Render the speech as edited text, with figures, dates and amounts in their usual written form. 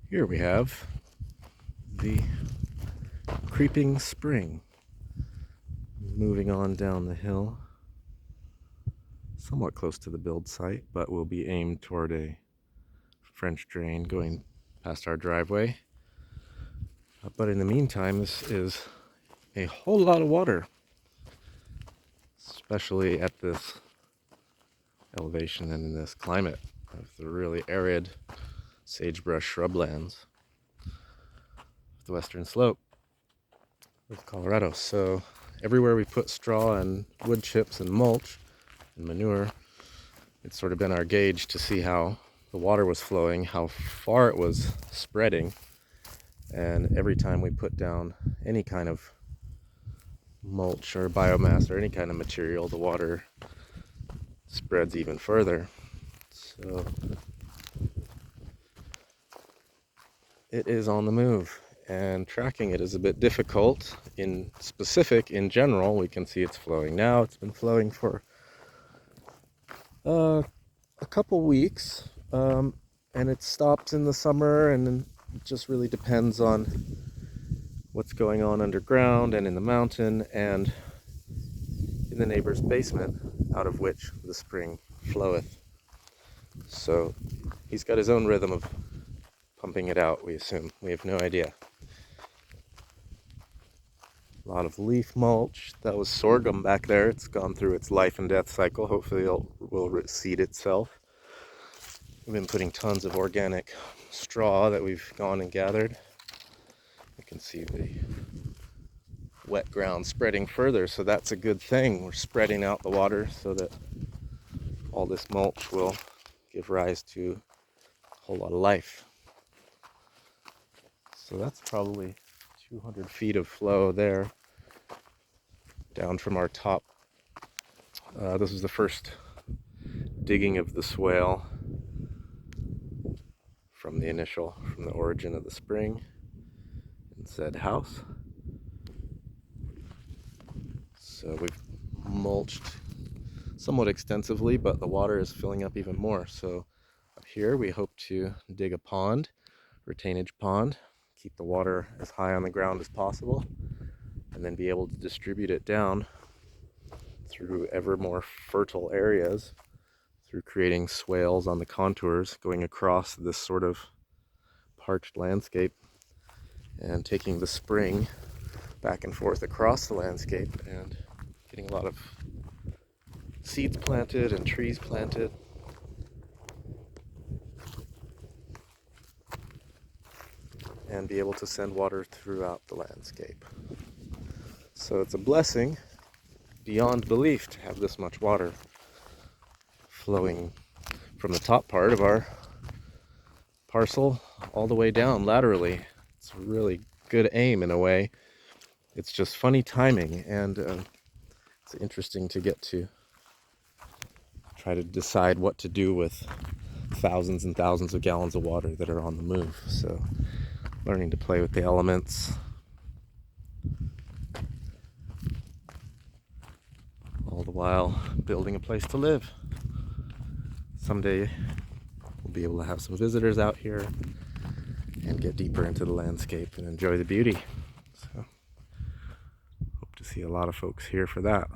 Here we have the creeping spring moving on down the hill, somewhat close to the build site, but will be aimed toward a French drain going past our driveway. But in the meantime, this is a whole lot of water, especially at this elevation and in this climate of the really arid sagebrush shrublands of the western slope of Colorado. So everywhere we put straw and wood chips and mulch and manure, it's sort of been our gauge to see how the water was flowing, how far it was spreading. And every time we put down any kind of mulch or biomass or any kind of material, the water spreads even further. So it is on the move, and tracking it is a bit difficult. In general, we can see it's flowing now. It's been flowing for a couple weeks, and it stops in the summer, and then it just really depends on what's going on underground and in the mountain and in the neighbor's basement, out of which the spring floweth. So he's got his own rhythm of pumping it out, we assume. We have no idea. A lot of leaf mulch. That was sorghum back there. It's gone through its life and death cycle. Hopefully it will reseed itself. We've been putting tons of organic straw that we've gone and gathered. You can see the wet ground spreading further, so that's a good thing. We're spreading out the water so that all this mulch will give rise to a whole lot of life. So that's probably 200 feet of flow there, down from our top. This is the first digging of the swale from the origin of the spring in said house. So we've mulched somewhat extensively, but the water is filling up even more. So up here we hope to dig a pond, retainage pond, keep the water as high on the ground as possible, and then be able to distribute it down through ever more fertile areas through creating swales on the contours going across this sort of parched landscape and taking the spring back and forth across the landscape and getting a lot of seeds planted and trees planted. And be able to send water throughout the landscape. So it's a blessing beyond belief to have this much water flowing from the top part of our parcel all the way down laterally. It's a really good aim in a way. It's just funny timing, and it's interesting to get to try to decide what to do with thousands and thousands of gallons of water that are on the move. So learning to play with the elements, all the while building a place to live. Someday we'll be able to have some visitors out here and get deeper into the landscape and enjoy the beauty. So hope to see a lot of folks here for that.